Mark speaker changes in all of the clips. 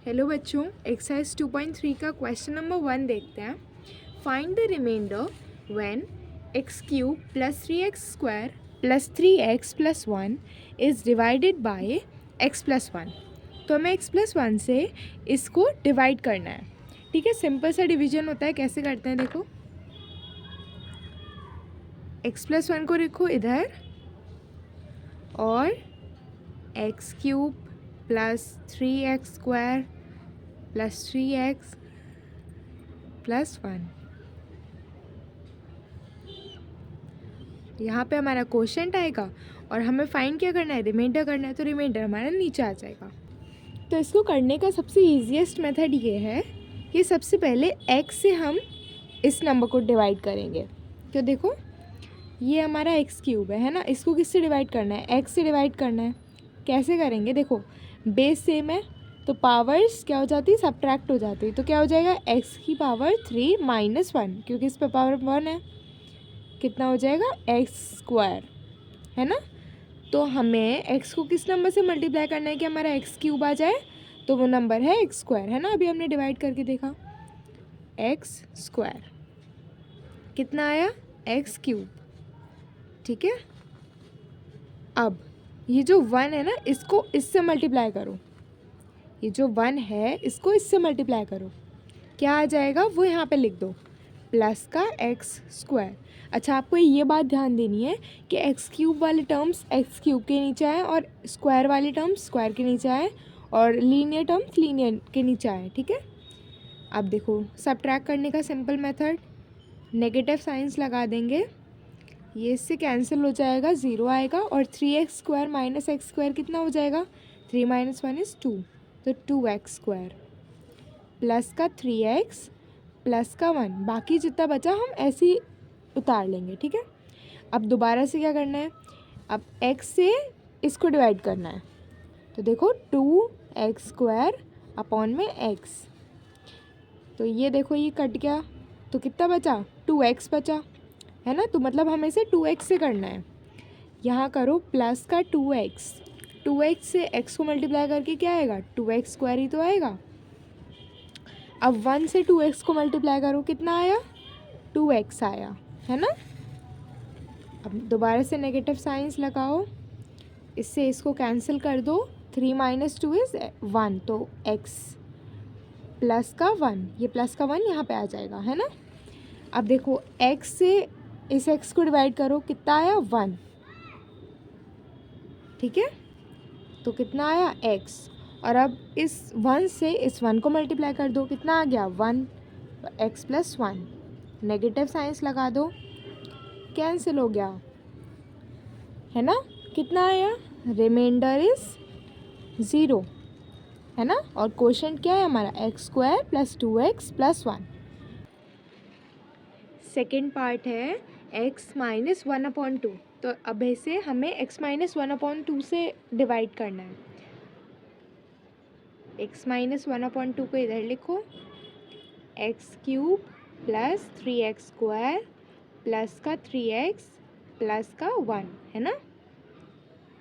Speaker 1: Hello बच्चों, exercise 2.3 का question number 1 देखते हैं। Find the remainder when x cube plus 3x² plus 3x+1 is divided by x+1। तो हमें x+1 से इसको डिवाइड करना है। ठीक है, सिंपल सा डिवीजन होता है। कैसे करते हैं देखो, x+1 को लिखो इधर और x³ plus 3x² plus 3x+1। यहाँ पे हमारा क्वोशंट आएगा और हमें फाइंड क्या करना है, रिमाइंडर करना है। तो रिमाइंडर हमारा नीचे आ जाएगा। तो इसको करने का सबसे ईजीएस्ट मेथड ये है कि सबसे पहले x से हम इस नंबर को डिवाइड करेंगे। तो देखो, ये हमारा x³ है ना, इसको किससे डिवाइड करना है, x से डिवाइड करना है। कैसे करेंगे देखो, बेस सेम है तो पावर्स क्या हो जाती है, सब्ट्रैक्ट हो जाती है। तो क्या हो जाएगा, x³ 3 - 1, क्योंकि इस पर पावर 1 है। कितना हो जाएगा, x² है ना। तो हमें x को किस नंबर से मल्टीप्लाई करना है कि हमारा x³ आ जाए, तो वो नंबर है x² है ना। अभी हमने डिवाइड करके देखा, x² कितना आया, x³। ठीक है, अब ये जो 1 है ना, इसको इससे मल्टीप्लाई करो। ये जो 1 है इसको इससे मल्टीप्लाई करो, क्या आ जाएगा वो यहाँ पे लिख दो, प्लस का x²। अच्छा, आपको ये बात ध्यान देनी है कि x³ वाले टर्म्स x³ के नीचे आए और स्क्वायर वाले टर्म्स स्क्वायर के नीचे आए और लीनियर टर्म्स लीनियर के नीचे आए। ठीक है, अब देखो सब्ट्रैक्ट करने का सिंपल मेथड, नेगेटिव साइंस लगा देंगे, ये इससे कैंसिल हो जाएगा, 0 आएगा और 3x² माइनस x² कितना हो जाएगा, 3 - 1 इज़ 2, तो 2x² प्लस का 3x प्लस का 1, बाकी जितना बचा हम ऐसे ही उतार लेंगे। ठीक है, अब दोबारा से क्या करना है, अब x से इसको डिवाइड करना है। तो देखो 2x² अपॉन में x, तो ये देखो ये कट गया, तो कितना बचा, 2x बचा है ना। तो मतलब हमें इसे 2x से करना है। यहाँ करो प्लस का 2x से x को मल्टीप्लाई करके क्या आएगा, 2x² ही तो आएगा। अब 1 से 2x को मल्टीप्लाई करो, कितना आया, 2x आया है ना। अब दोबारा से नेगेटिव साइंस लगाओ, इससे इसको कैंसिल कर दो, 3 - 2 इज़ 1, तो x प्लस का 1, ये प्लस का 1 यहाँ पे आ जाएगा है ना। अब देखो x से इस x को डिवाइड करो, कितना आया, 1। ठीक है, तो कितना आया, x। और अब इस 1 से इस 1 को मल्टीप्लाई कर दो, कितना आ गया, 1, x + 1। नेगेटिव साइंस लगा दो, कैंसिल हो गया है ना। कितना आया, रिमाइंडर इज़ 0 है ना। और क्वोशंट क्या है हमारा, x² plus 2x plus 1। Second part है x - 1/2। तो अब इसे हमें x - 1/2 से डिवाइड करना है। x - 1/2 को इधर लिखो, x³ प्लस 3x² प्लस का 3x प्लस का 1 है ना।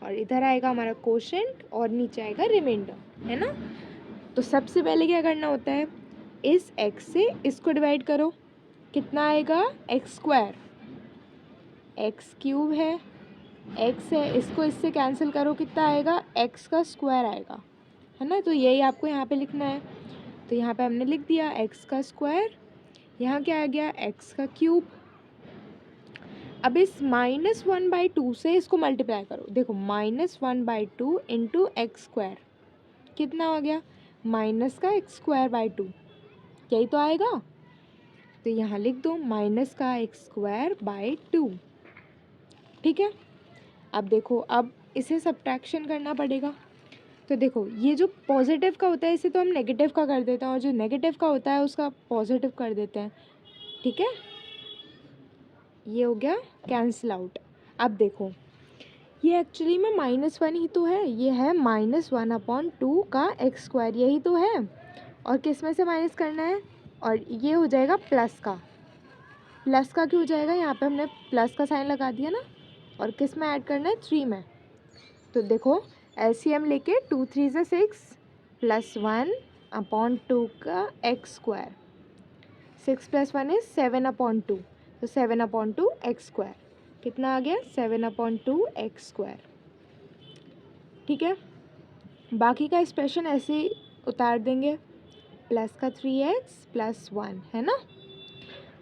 Speaker 1: और इधर आएगा हमारा क्वोशंट और नीचे आएगा रिमाइंडर है ना। तो सबसे पहले क्या करना होता है, इस x से इसको डिवाइड करो, कितना आएगा, x², x³ है इसको इससे कैंसिल करो, कितना आएगा, x² आएगा है ना। तो यही आपको यहाँ पे लिखना है। तो यहाँ पे हमने लिख दिया x², यहाँ क्या आ गया, x³। अब इस -1/2 से इसको मल्टीप्लाई करो, देखो -1/2 इंटू x², कितना हो गया, माइनस का x²/2, यही तो आएगा। तो यहाँ लिख दो माइनस का x²/2। ठीक है, अब देखो, अब इसे सब्ट्रैक्शन करना पड़ेगा। तो देखो, ये जो पॉजिटिव का होता है इसे तो हम नेगेटिव का कर देते हैं और जो नेगेटिव का होता है उसका पॉजिटिव कर देते हैं। ठीक है, ये हो गया कैंसिल आउट। अब देखो, ये एक्चुअली में -1 ही तो है, ये है -1/2 का x², यही तो है। और किस में से माइनस करना है, और ये हो जाएगा प्लस का क्यों हो जाएगा, यहाँ पे हमने प्लस का साइन लगा दिया ना। और किस में ऐड करना है, 3 में। तो देखो एलसीएम लेके 2 3 = 6 +1 अपॉन 2 का एक्स स्क्वायर। 6 + 1 इज़ 7/2, तो 7/2 एक्स स्क्वायर कितना आ गया 7/2 एक्स स्क्वायर। ठीक है, बाकी का एक्सप्रेशन ऐसे ही उतार देंगे, प्लस का 3x + 1 है ना।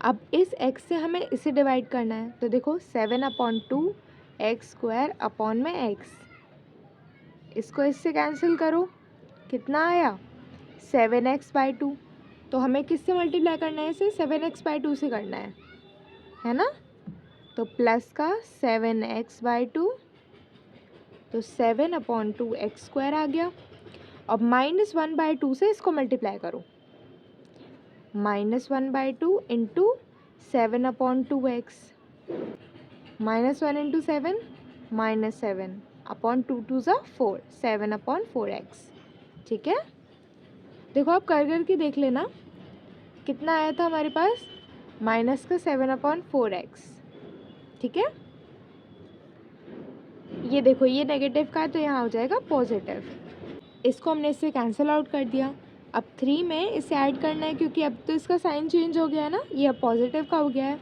Speaker 1: अब इस x से हमें इसे डिवाइड करना है, तो देखो 7/2 एक्स स्क्वायर अपॉन में x, इसको इससे कैंसिल करो, कितना आया 7x/2। तो हमें किससे मल्टीप्लाई करना है इसे 7x/2 से करना है ना। तो प्लस का 7x/2, तो 7/2 एक्स स्क्वायर आ गया। अब -1/2 से इसको मल्टीप्लाई करो, -1/2 इंटू 7/2x, -1 × 7 -7 अपॉन 2 2 ज़ा 4, 7/4x। ठीक है, देखो आप कर करके देख लेना कितना आया था हमारे पास, माइनस का 7/4x। ठीक है, ये देखो ये नेगेटिव का है तो यहाँ हो जाएगा पॉजिटिव, इसको हमने इससे कैंसिल आउट कर दिया। अब 3 में इसे ऐड करना है क्योंकि अब तो इसका साइन चेंज हो गया है ना, ये अब पॉजिटिव का हो गया है।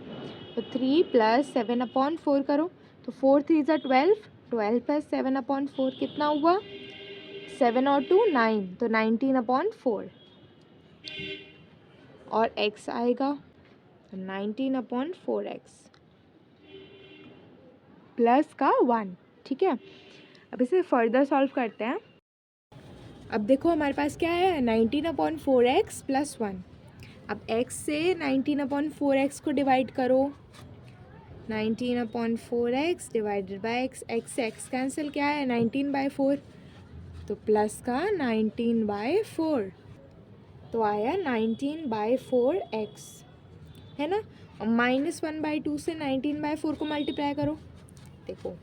Speaker 1: तो 3 + 7/4 करो, तो 4 3 ज़ा 12, 12 + 7/4 कितना हुआ 7 और 2 9, तो 19/4 और x आएगा 19/4x प्लस का 1। ठीक है, अब इसे फर्दर सॉल्व करते हैं। अब देखो हमारे पास क्या है 19/4x + 1। अब x से 19/4x को डिवाइड करो, 19/4x divided by x, x से x कैंसिल, क्या है 19/4, तो प्लस का 19/4, तो आया 19/4x है ना। और -1/2 से 19/4 को मल्टीप्लाई करो, देखो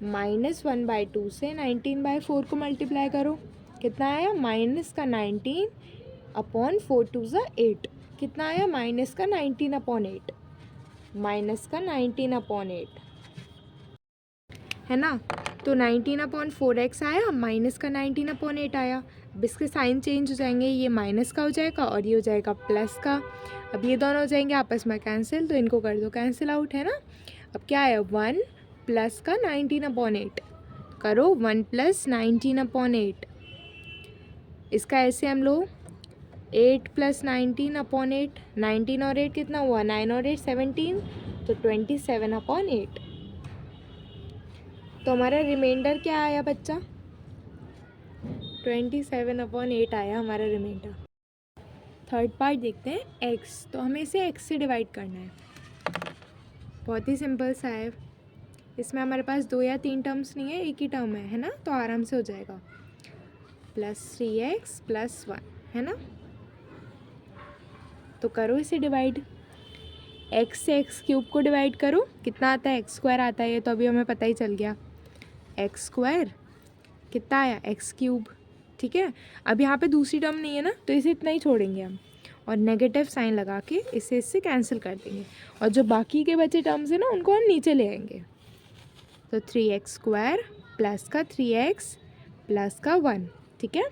Speaker 1: -1/2 से 19/4 को मल्टीप्लाई करो, कितना आया माइनस का 19 अपॉन 4 2 ज़ा 8, कितना आया माइनस का 19/8, माइनस का 19/8 है ना। तो 19/4x आया, माइनस का 19/8 आया। अब इसके साइन चेंज हो जाएंगे, ये माइनस का हो जाएगा और ये हो जाएगा प्लस का। अब ये दोनों हो जाएंगे आपस में कैंसिल, तो इनको कर दो कैंसिल आउट है ना। अब क्या है 1 प्लस का 19/8, करो 1 + 19/8, इसका ऐसे हम लोग 8 + 19/8, 19 और 8 कितना हुआ 9 और 8 17, तो 27/8। तो हमारा रिमाइंडर क्या आया बच्चा 27/8 आया हमारा रिमाइंडर। थर्ड पार्ट देखते हैं x, तो हमें इसे x से डिवाइड करना है, बहुत ही सिंपल सा है। इसमें हमारे पास 2 या 3 टर्म्स नहीं है, एक ही टर्म है ना, तो आराम से हो जाएगा +3x + 1 है ना। तो करो इसे डिवाइड, x से x³ को डिवाइड करो, कितना आता है x² आता है, ये तो अभी हमें पता ही चल गया, x² कितना आया x³। ठीक है, अब यहाँ पे दूसरी टर्म नहीं है ना, तो इसे इतना ही छोड़ेंगे हम और नेगेटिव साइन लगा के इसे इससे कैंसिल कर देंगे, और जो बाकी के बचे टर्म्स है ना उनको हम नीचे ले आएंगे। तो 3x² प्लस का 3x प्लस का 1। ठीक है,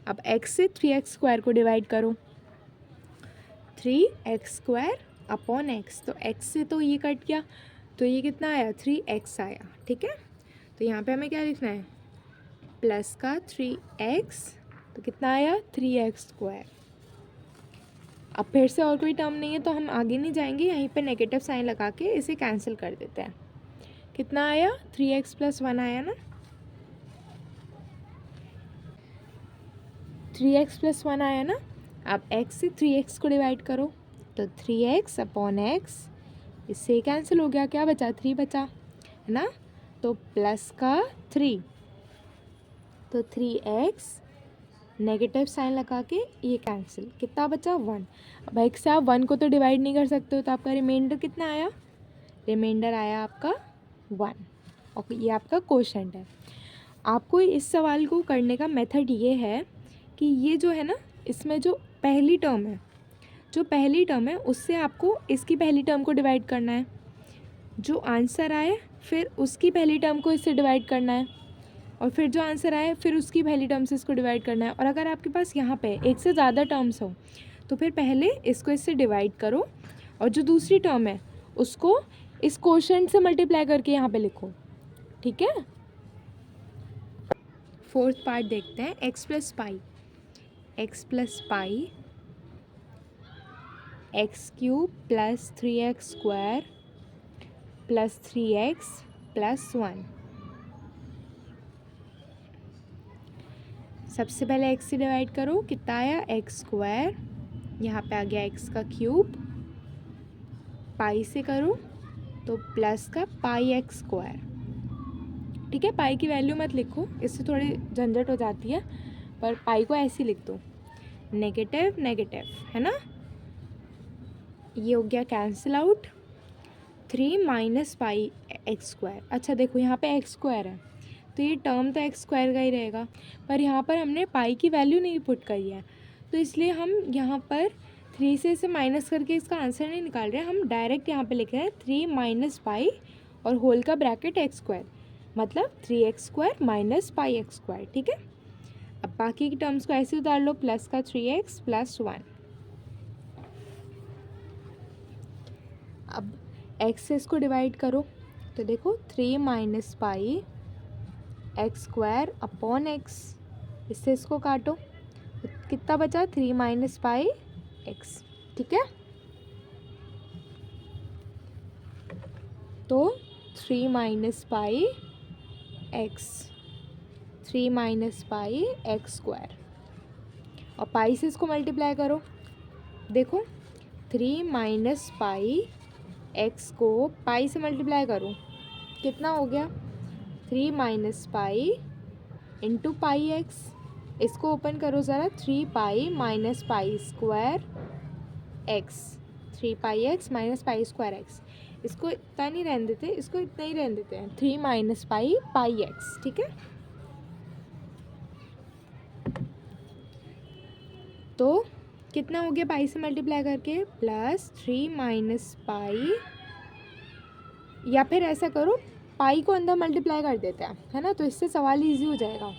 Speaker 1: अब x से 3x² को डिवाइड करो, 3x² अपॉन x, तो x से तो ये कट गया, तो ये कितना आया 3x आया। ठीक है, तो यहाँ पे हमें क्या लिखना है प्लस का 3x, तो कितना आया 3x²। अब फिर से और कोई टर्म नहीं है तो हम आगे नहीं जाएंगे, यहीं पे नेगेटिव साइन लगा के इसे कैंसिल कर देते हैं। कितना आया 3x + 1 आया ना, 3x + 1 आया ना। अब x से 3x को डिवाइड करो, तो 3x अपॉन x, इससे कैंसिल हो गया, क्या बचा 3 बचा है ना, तो प्लस का 3, तो 3x नेगेटिव साइन लगा के ये कैंसिल, कितना बचा 1। अब x से आप 1 को तो डिवाइड नहीं कर सकते हो, तो आपका रिमाइंडर कितना आया, रिमाइंडर आया आपका 1, और ये आपका क्वोशंट है। आपको इस सवाल को करने का मेथड ये है कि ये जो है ना, इसमें जो पहली टर्म है उससे आपको इसकी पहली टर्म को डिवाइड करना है, जो आंसर आए फिर उसकी पहली टर्म को इससे डिवाइड करना है, और फिर जो आंसर आए फिर उसकी पहली टर्म से इसको डिवाइड करना है। और अगर आपके पास यहाँ पे एक से ज़्यादा टर्म्स हो तो फिर पहले इसको इससे डिवाइड करो और जो दूसरी टर्म है उसको इस कोशेंट से मल्टीप्लाई करके यहाँ पे लिखो, ठीक है। फोर्थ पार्ट देखते हैं, x plus pi x cube plus 3x square plus 3x plus 1। सबसे पहले x से डिवाइड करो, कितना आया एक्स स्क्वायर, यहाँ पे आ गया x का क्यूब, पाई से करो तो प्लस का पाई एक्स स्क्वायर, ठीक है। पाई की वैल्यू मत लिखो, इससे थोड़ी झंझट हो जाती है, पर पाई को ऐसे लिख दो, नेगेटिव नेगेटिव, है ना। ये हो गया कैंसिल आउट, 3 माइनस पाई एक्स स्क्वायर। अच्छा देखो यहाँ पे एक्स स्क्वायर है तो ये टर्म तो एक्स स्क्वायर का ही रहेगा, पर यहाँ पर हमने पाई की वैल्यू नहीं पुट करी है तो इसलिए हम यहाँ पर 3 से इसे माइनस करके इसका आंसर नहीं निकाल रहे हैं, हम डायरेक्ट यहाँ पे लिख रहे हैं 3 माइनस पाई और होल का ब्रैकेट एक्स स्क्वायर, मतलब 3x square minus pi x square, ठीक है। अब बाकी की टर्म्स को ऐसे उतार लो, प्लस का 3x प्लस 1। अब x से इसको डिवाइड करो तो देखो 3 माइनस पाई एक्स स्क्वायर अपॉन एक्स, इससे इसको काटो तो कितना बचा, 3 माइनस पाई एक्स, ठीक है। तो 3 माइनस पाई एक्स, 3 माइनस पाई एक्स स्क्वायर, और पाई से इसको मल्टीप्लाई करो, देखो 3 माइनस पाई एक्स को पाई से मल्टीप्लाई करो, कितना हो गया 3 minus pi into pi x. इसको ओपन करो ज़रा, 3 pi minus pi square x, 3 pi x minus pi square x. इसको इतना नहीं रहने देते, इसको इतना ही रहने देते हैं, 3 माइनस पाई पाई एक्स, ठीक है। तो कितना हो गया पाई से मल्टीप्लाई करके, प्लस 3 माइनस पाई, या फिर ऐसा करो पाई को अंदर मल्टीप्लाई कर देते हैं, है ना, तो इससे सवाल इजी हो जाएगा।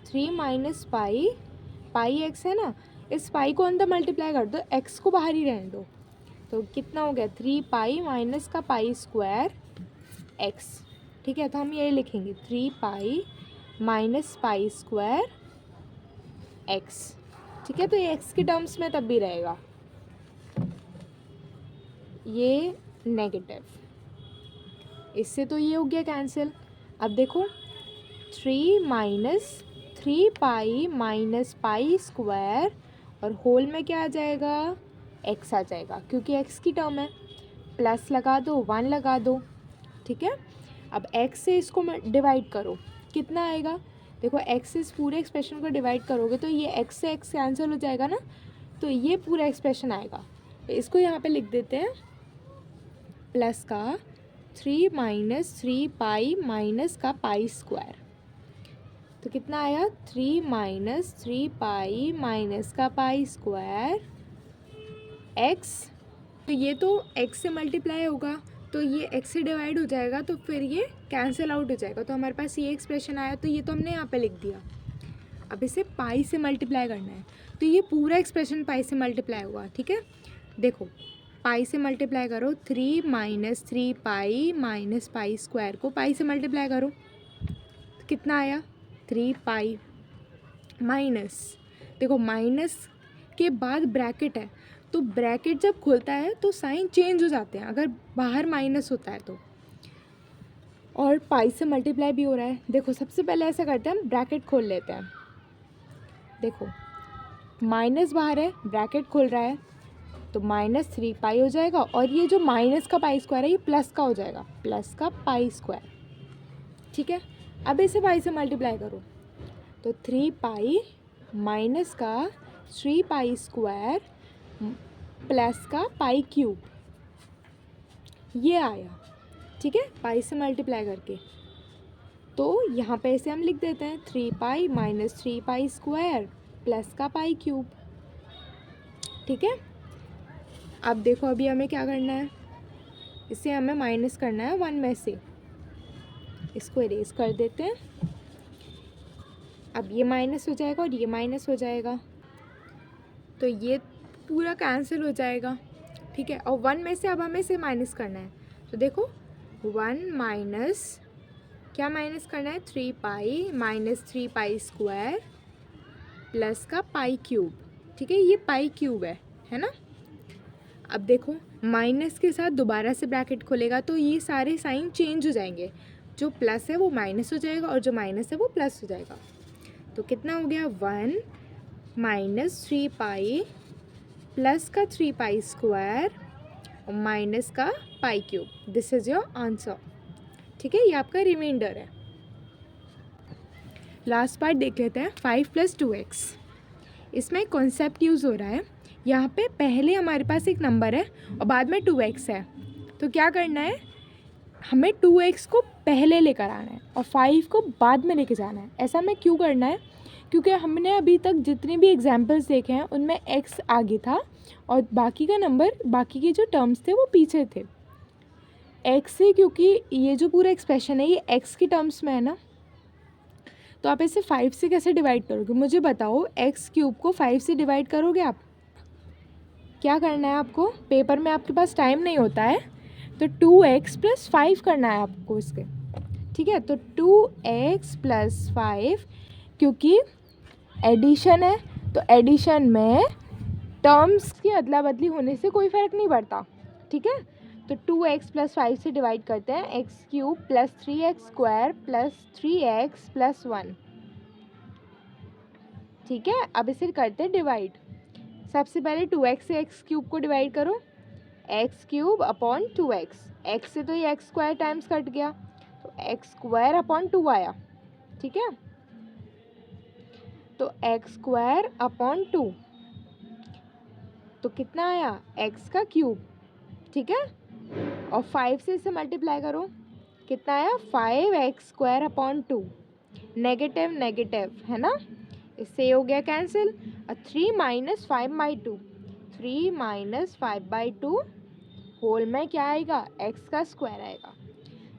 Speaker 1: 3 माइनस पाई, पाई एक्स है ना, इस पाई को अंदर मल्टीप्लाई कर दो, एक्स को बाहर ही रहने दो, तो कितना हो गया 3 पाई माइनस का पाई स्क्वायर एक्स, ठीक है। तो हम ये लिखेंगे 3 pi minus pi square x, ठीक है। तो ये एक्स की टर्म्स में तब भी रहेगा, ये नेगेटिव, इससे तो ये हो गया कैंसिल। अब देखो 3 minus 3 pi minus pi square और होल में क्या आ जाएगा, एक्स आ जाएगा, क्योंकि एक्स की टर्म है, प्लस लगा दो 1 लगा दो, ठीक है। अब एक्स से इसको डिवाइड करो, कितना आएगा, देखो एक्स से इस पूरे एक्सप्रेशन को डिवाइड करोगे तो ये एक्स से एक्स कैंसिल हो जाएगा ना, तो ये पूरा एक्सप्रेशन आएगा। तो इसको यहाँ पे लिख देते हैं, प्लस का 3 माइनस 3 पाई माइनस का पाई स्क्वायर, तो कितना आया 3 माइनस 3 पाई माइनस का पाई स्क्वायर एक्स। तो ये तो एक्स से मल्टीप्लाई होगा तो ये एक्स से डिवाइड हो जाएगा, तो फिर ये कैंसिल आउट हो जाएगा, तो हमारे पास ये एक्सप्रेशन आया, तो ये तो हमने यहाँ पे लिख दिया। अब इसे पाई से मल्टीप्लाई करना है, तो ये पूरा एक्सप्रेशन पाई से मल्टीप्लाई हुआ, ठीक है। देखो पाई से मल्टीप्लाई करो, 3 minus 3 pi minus pi square को पाई से मल्टीप्लाई करो, तो कितना आया 3 पाई माइनस, देखो माइनस के बाद ब्रैकेट है, तो ब्रैकेट जब खुलता है तो साइन चेंज हो जाते हैं अगर बाहर माइनस होता है तो, और पाई से मल्टीप्लाई भी हो रहा है। देखो सबसे पहले ऐसा करते हैं, हम ब्रैकेट खोल लेते हैं, देखो माइनस बाहर है, ब्रैकेट खुल रहा है, तो माइनस 3 पाई हो जाएगा, और ये जो माइनस का पाई स्क्वायर है ये प्लस का हो जाएगा, प्लस का पाई स्क्वायर, ठीक है। अब इसे पाई से मल्टीप्लाई करो, तो 3 पाई माइनस का 3 पाई स्क्वायर प्लस का पाई क्यूब, ये आया, ठीक है, पाई से मल्टीप्लाई करके। तो यहाँ पे इसे हम लिख देते हैं 3 pi minus 3 pi square plus का पाई क्यूब, ठीक है। अब देखो अभी हमें क्या करना है, इसे हमें माइनस करना है 1 में से, इसको इरेज कर देते हैं, अब ये माइनस हो जाएगा और ये माइनस हो जाएगा, तो ये पूरा कैंसिल हो जाएगा, ठीक है। और 1 में से अब हमें इसे माइनस करना है, तो देखो 1 माइनस, क्या माइनस करना है, 3 pi minus 3 pi square plus का पाई क्यूब, ठीक है। ये पाई क्यूब है ना। अब देखो माइनस के साथ दोबारा से ब्रैकेट खोलेगा तो ये सारे साइन चेंज हो जाएंगे, जो प्लस है वो माइनस हो जाएगा और जो माइनस है वो प्लस हो जाएगा। तो कितना हो गया, 1 माइनस 3 पाई प्लस का 3 पाई स्क्वायर और माइनस का पाई cube. This is your answer, ठीक है। ये आपका रिमाइंडर है। लास्ट पार्ट देख लेते हैं, 5 + 2x। इसमें कॉन्सेप्ट यूज़ हो रहा है। यहाँ पे पहले हमारे पास एक नंबर है और बाद में 2x है, तो क्या करना है, हमें 2x को पहले लेकर आना है और 5 को बाद में लेके जाना है। ऐसा हमें क्यों करना है, क्योंकि हमने अभी तक जितने भी एग्जाम्पल्स देखे हैं उनमें x आगे था और बाकी का नंबर, बाकी के जो टर्म्स थे वो पीछे थे। x से, क्योंकि ये जो पूरा एक्सप्रेशन है ये x की टर्म्स में है ना, तो आप इसे 5 से कैसे डिवाइड करोगे, मुझे बताओ। x³ को 5 से डिवाइड करोगे आप, क्या करना है आपको, पेपर में आपके पास टाइम नहीं होता है, तो 2x + 5 करना है आपको इसके, ठीक है। तो 2x + 5, क्योंकि एडिशन है तो एडिशन में टर्म्स की अदला बदली होने से कोई फ़र्क नहीं पड़ता, ठीक है। तो 2x + 5 से डिवाइड करते हैं, x³ + 3x² + 3x + 1, ठीक है। अब इसे करते हैं डिवाइड। सबसे पहले 2x से x³ को डिवाइड करो, x³ अपॉन 2x, x से तो ये x² टाइम्स कट गया तो x² अपॉन 2 आया, ठीक है। तो x² अपॉन 2, तो कितना आया, x का क्यूब, ठीक है। और 5 से इसे मल्टीप्लाई करो, कितना आया, 5x² अपॉन 2, नेगेटिव नेगेटिव है ना, इससे हो गया कैंसिल। और 3 - 5/2, 3 - 5/2 होल में क्या आएगा, x का स्क्वायर आएगा।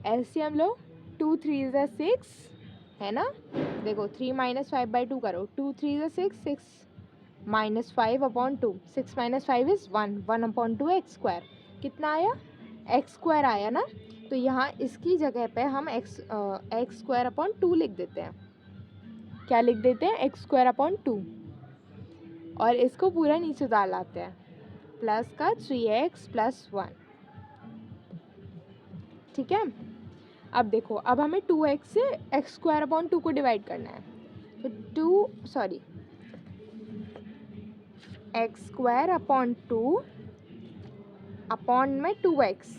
Speaker 1: एलसीएम लो, 2 3 ज़ा 6 है ना, देखो 3 - 5/2 करो, 2 3 ज़ा 6, 6 - 5/2, 6 - 5 इज़ 1, 1/2 x², कितना आया, x² आया ना। तो यहाँ इसकी जगह पे हम x² अपॉन 2 लिख देते हैं, क्या लिख देते हैं, x² अपॉन 2, और इसको पूरा नीचे डाल लाते हैं, प्लस का 3x + 1, ठीक है। अब देखो, अब हमें 2x से x² अपॉन 2 को डिवाइड करना है, तो x² अपॉन 2 अपॉन में 2x,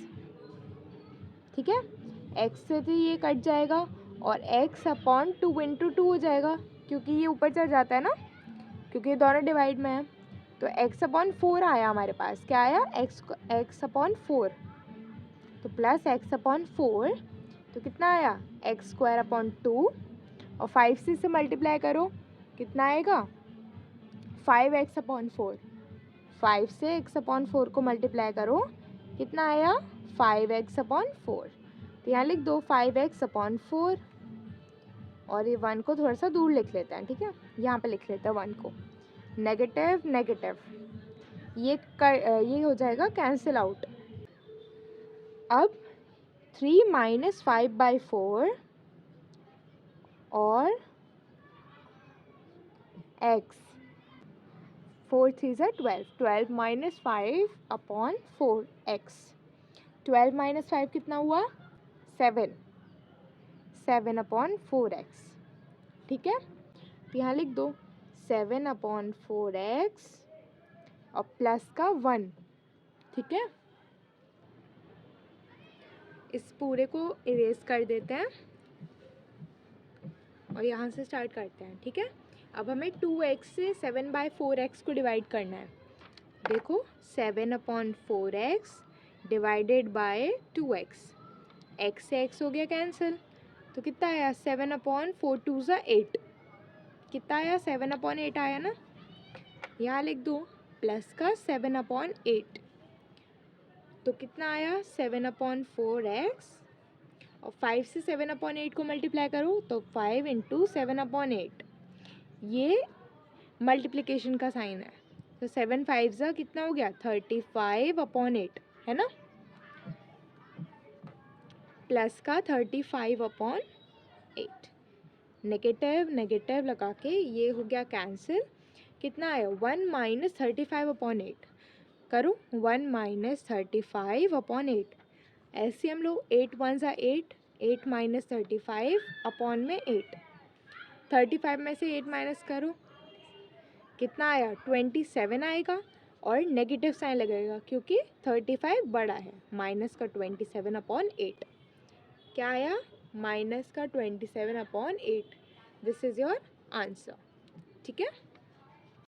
Speaker 1: ठीक है। x से तो ये कट जाएगा और x अपॉन 2 × 2 हो जाएगा, क्योंकि ये ऊपर चढ़ जाता है ना, क्योंकि ये दोनों डिवाइड में है। तो x अपॉन 4 आया हमारे पास, क्या आया, x अपॉन 4, तो प्लस x अपॉन 4, तो कितना आया, x² अपॉन 2, और 5 से इसे मल्टीप्लाई करो, कितना आएगा, 5x अपॉन 4, 5 से x अपॉन 4 को मल्टीप्लाई करो, कितना आया, 5x अपॉन 4, तो यहाँ लिख दो 5x अपॉन 4, और ये 1 को थोड़ा सा दूर लिख लेते हैं, ठीक है। यहाँ पे लिख लेते हैं 1 को, नेगेटिव नेगेटिव, ये हो जाएगा कैंसिल आउट। अब 3 - 5/4 और x, 4 3 ज़ा 12, 12 - 5 अपॉन 4x, 12 - 5 कितना हुआ, 7, 7 अपॉन 4x, ठीक है। तो यहाँ लिख दो 7 अपॉन 4x और प्लस का 1, ठीक है। इस पूरे को इरेज कर देते हैं और यहाँ से स्टार्ट करते हैं, ठीक है। अब हमें 2x से 7/4x को डिवाइड करना है। देखो 7 upon 4x divided by 2x, x से x हो गया कैंसिल, तो कितना आया, 7 अपॉन 4 2 ज़ा 8, कितना आया, 7 अपॉन 8 आया ना, यहाँ लिख दो प्लस का 7 अपॉन 8, तो कितना आया, 7 अपॉन 4x, और 5 से 7 अपॉन 8 को मल्टीप्लाई करो तो 5 × 7 अपॉन 8, ये मल्टीप्लिकेशन का साइन है, तो 7 5 कितना हो गया 35/8 है ना, प्लस का 35/8, नेगेटिव नेगेटिव लगा के ये हो गया कैंसिल, कितना आया 1 - 35/8, करो 1 - 35/8, ऐसे हम लोग 8 1 8, 8 - 35/8, 35 में से 8 माइनस करो, कितना आया 27 आएगा, और नेगेटिव साइन लगेगा क्योंकि 35 बड़ा है, माइनस का 27/8, क्या आया माइनस का 27/8, दिस इज़ योर आंसर, ठीक है।